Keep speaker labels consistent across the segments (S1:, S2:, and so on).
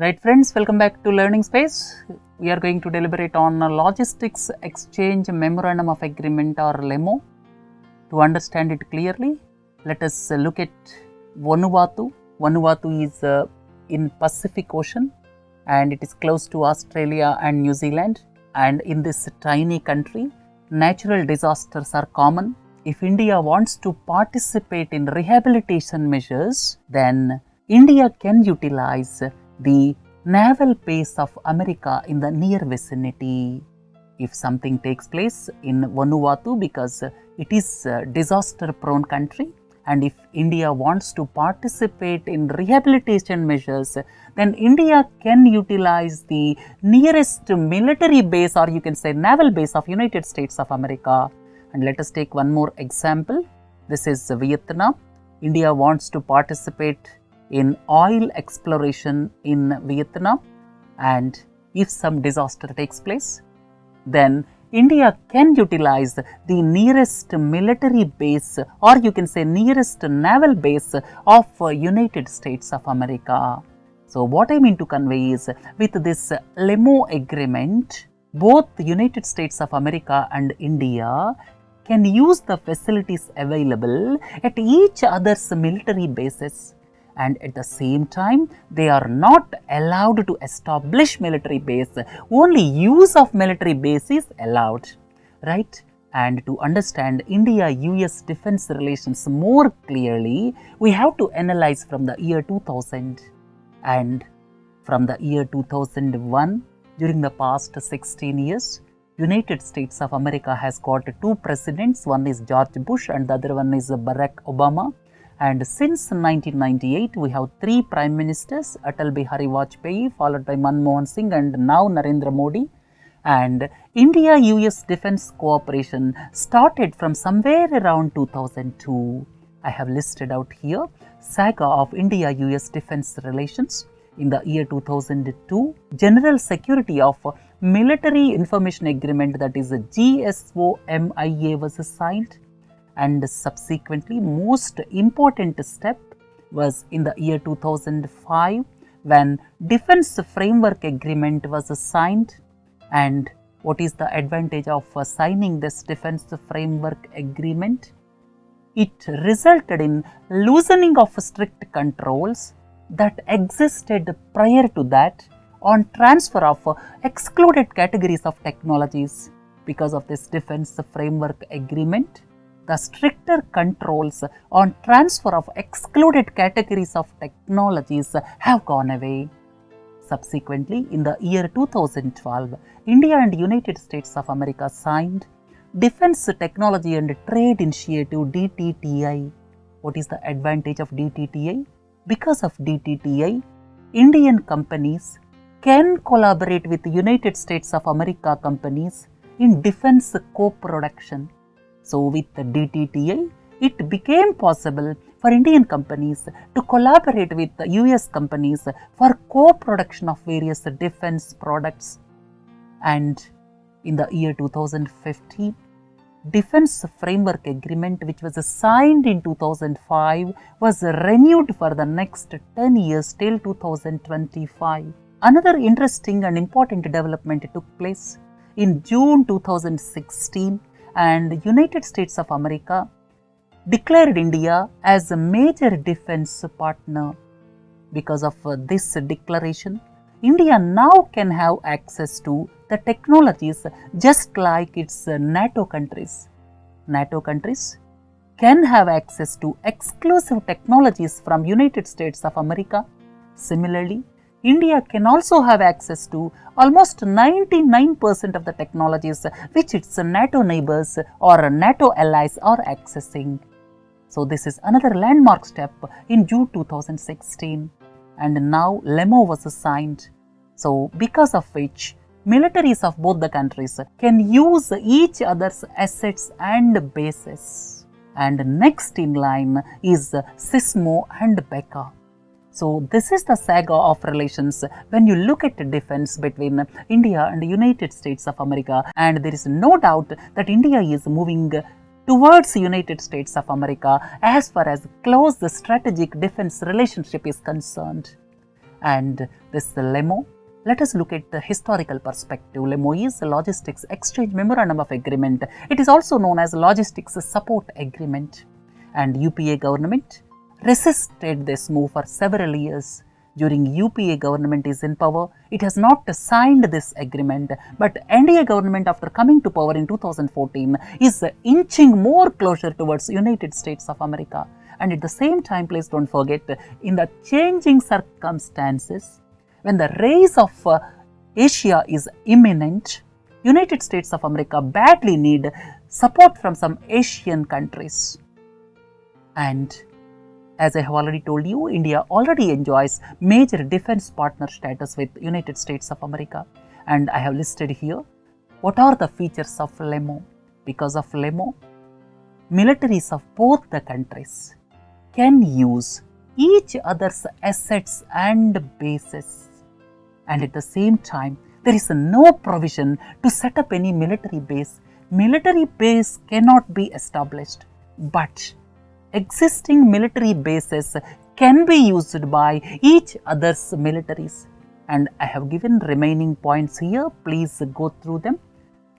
S1: Right friends, welcome back to Learning Space. We are going to deliberate on Logistics Exchange Memorandum of Agreement or LEMO. To understand it clearly, let us look at Vanuatu. Vanuatu is in Pacific Ocean and it is close to Australia and New Zealand. And in this tiny country, natural disasters are common. If India wants to participate in rehabilitation measures, then India can utilize the naval base of America in the near vicinity. If something takes place in Vanuatu, because it is a disaster prone country, and if India wants to participate in rehabilitation measures, then India can utilize the nearest military base, or you can say naval base of United States of America. And let us take one more example. This is Vietnam. India wants to participate in oil exploration in Vietnam, and if some disaster takes place, then India can utilize the nearest military base, or you can say nearest naval base of United States of America. So what I mean to convey is, with this LEMO agreement, both the United States of America and India can use the facilities available at each other's military bases. And at the same time, they are not allowed to establish military base. Only use of military base is allowed, right? And to understand India-US defense relations more clearly, we have to analyze from the year 2000 and from the year 2001. During the past 16 years, United States of America has got two presidents. One is George Bush and the other one is Barack Obama. And since 1998, we have three prime ministers, Atal Bihari Vajpayee, followed by Manmohan Singh, and now Narendra Modi. And India-US defense cooperation started from somewhere around 2002. I have listed out here SAGA of India-US defense relations. In the year 2002, General Security of Military Information Agreement, that is GSOMIA, was signed. And subsequently, most important step was in the year 2005 when Defense Framework Agreement was signed. And what is the advantage of signing this Defense Framework Agreement? It resulted in loosening of strict controls that existed prior to that on transfer of excluded categories of technologies. Because of this Defense Framework Agreement, the stricter controls on transfer of excluded categories of technologies have gone away. Subsequently, in the year 2012, India and United States of America signed Defense Technology and Trade Initiative DTTI. What is the advantage of DTTI? Because of DTTI, Indian companies can collaborate with United States of America companies in defense co-production. So with the DTTI, it became possible for Indian companies to collaborate with the US companies for co-production of various defense products. And in the year 2015, Defense Framework Agreement, which was signed in 2005, was renewed for the next 10 years till 2025. Another interesting and important development took place in June 2016. And United States of America declared India as a major defense partner. Because of this declaration, India now can have access to the technologies just like its NATO countries. NATO countries can have access to exclusive technologies from United States of America. Similarly, India can also have access to almost 99% of the technologies which its NATO neighbors or NATO allies are accessing. So this is another landmark step in June 2016. And now LEMO was signed. So because of which, militaries of both the countries can use each other's assets and bases. And next in line is SISMO and BECA. So this is the saga of relations when you look at defense between India and the United States of America, and there is no doubt that India is moving towards the United States of America as far as close strategic defense relationship is concerned. And this LEMO, let us look at the historical perspective. LEMO is the Logistics Exchange Memorandum of Agreement. It is also known as Logistics Support Agreement. And UPA government resisted this move for several years. During UPA government is in power, it has not signed this agreement, but NDA government after coming to power in 2014 is inching more closer towards United States of America. And at the same time, please don't forget, in the changing circumstances, when the rise of Asia is imminent, United States of America badly need support from some Asian countries. And as I have already told you, India already enjoys major defense partner status with United States of America. And I have listed here what are the features of LEMO. Because of LEMO, militaries of both the countries can use each other's assets and bases. And at the same time, there is no provision to set up any military base. Military base cannot be established, but existing military bases can be used by each other's militaries. And I have given remaining points here. Please go through them.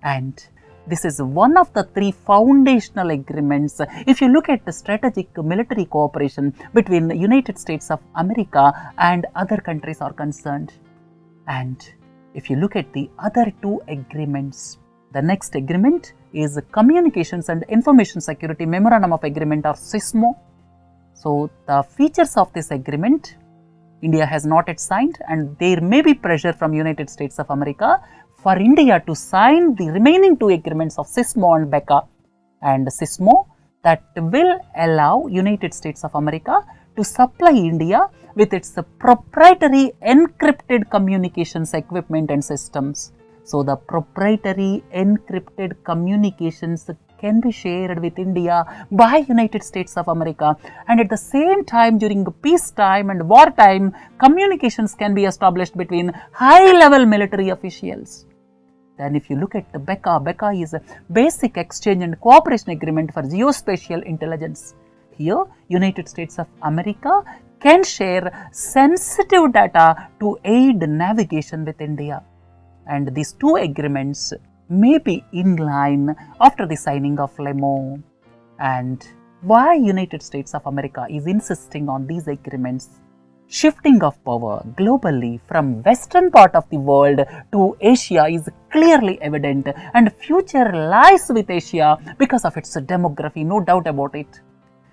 S1: And this is one of the three foundational agreements. If you look at the strategic military cooperation between the United States of America and other countries are concerned. And if you look at the other two agreements, the next agreement is Communications and Information Security Memorandum of Agreement or SISMO. So the features of this agreement, India has not yet signed, and there may be pressure from United States of America for India to sign the remaining two agreements of SISMO and BECA. And SISMO that will allow United States of America to supply India with its proprietary encrypted communications equipment and systems. So the proprietary encrypted communications can be shared with India by United States of America, and at the same time during peacetime and wartime, communications can be established between high-level military officials. Then if you look at the BECA is a Basic Exchange and Cooperation Agreement for Geospatial Intelligence. Here, United States of America can share sensitive data to aid navigation with India. And these two agreements may be in line after the signing of LEMO. And why United States of America is insisting on these agreements? Shifting of power globally from western part of the world to Asia is clearly evident, and future lies with Asia because of its demography, no doubt about it.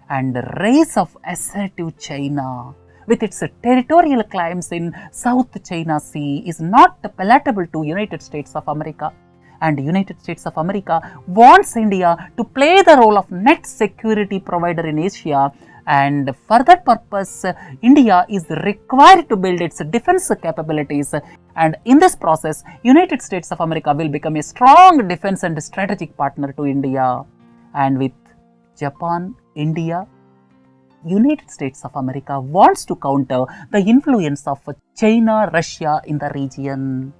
S1: And the rise of assertive China with its territorial claims in South China Sea is not palatable to United States of America. And United States of America wants India to play the role of net security provider in Asia, and for that purpose, India is required to build its defense capabilities, and in this process, United States of America will become a strong defense and strategic partner to India. And with Japan, India, United States of America wants to counter the influence of China, Russia in the region,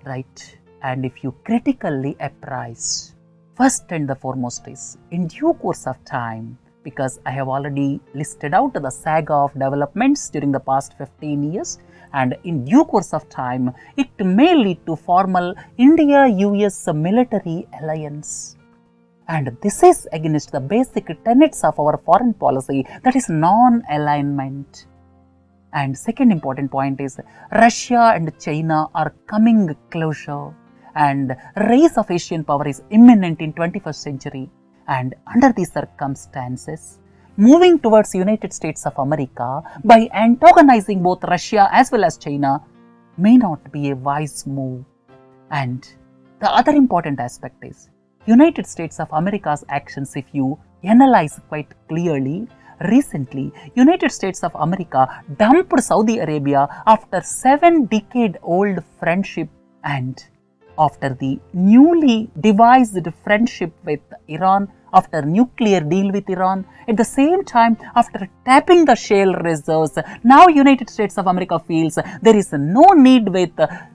S1: right? And if you critically appraise, first and the foremost is, in due course of time, because I have already listed out the saga of developments during the past 15 years, and in due course of time, it may lead to formal India-US military alliance. And this is against the basic tenets of our foreign policy, that is non-alignment. And second important point is, Russia and China are coming closer, and rise of Asian power is imminent in 21st century. And under these circumstances, moving towards United States of America by antagonizing both Russia as well as China may not be a wise move. And the other important aspect is, United States of America's actions, if you analyze quite clearly, recently, United States of America dumped Saudi Arabia after 7-decade-old friendship, and after the newly devised friendship with Iran, after nuclear deal with Iran, at the same time after tapping the shale reserves, now United States of America feels there is no need with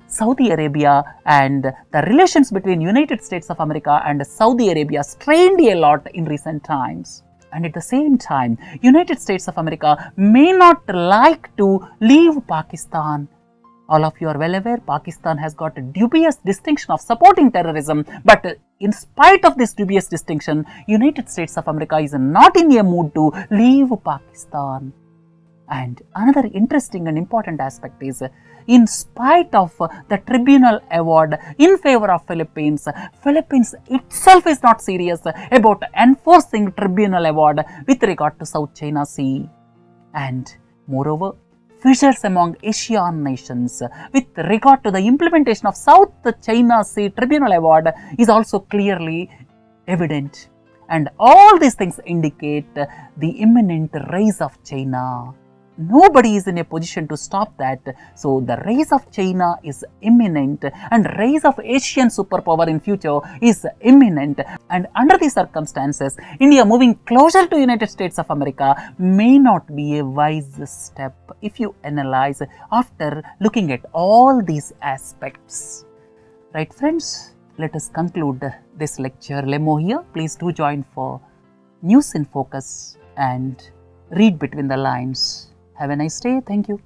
S1: Saudi Arabia, and the relations between United States of America and Saudi Arabia strained a lot in recent times. and at the same time, United States of America may not like to leave Pakistan. All of you are well aware, Pakistan has got a dubious distinction of supporting terrorism, but in spite of this dubious distinction, United States of America is not in a mood to leave Pakistan. And another interesting and important aspect is, in spite of the tribunal award in favor of Philippines, Philippines itself is not serious about enforcing tribunal award with regard to South China Sea. And moreover, fissures among Asian nations with regard to the implementation of South China Sea Tribunal Award is also clearly evident. And all these things indicate the imminent rise of China. Nobody is in a position to stop that. So the rise of China is imminent, and rise of Asian superpower in future is imminent. And under these circumstances, India moving closer to United States of America may not be a wise step if you analyze after looking at all these aspects. Right, friends? Let us conclude this lecture LEMOA here. Please do join for News in Focus and read between the lines. Have a nice day. Thank you.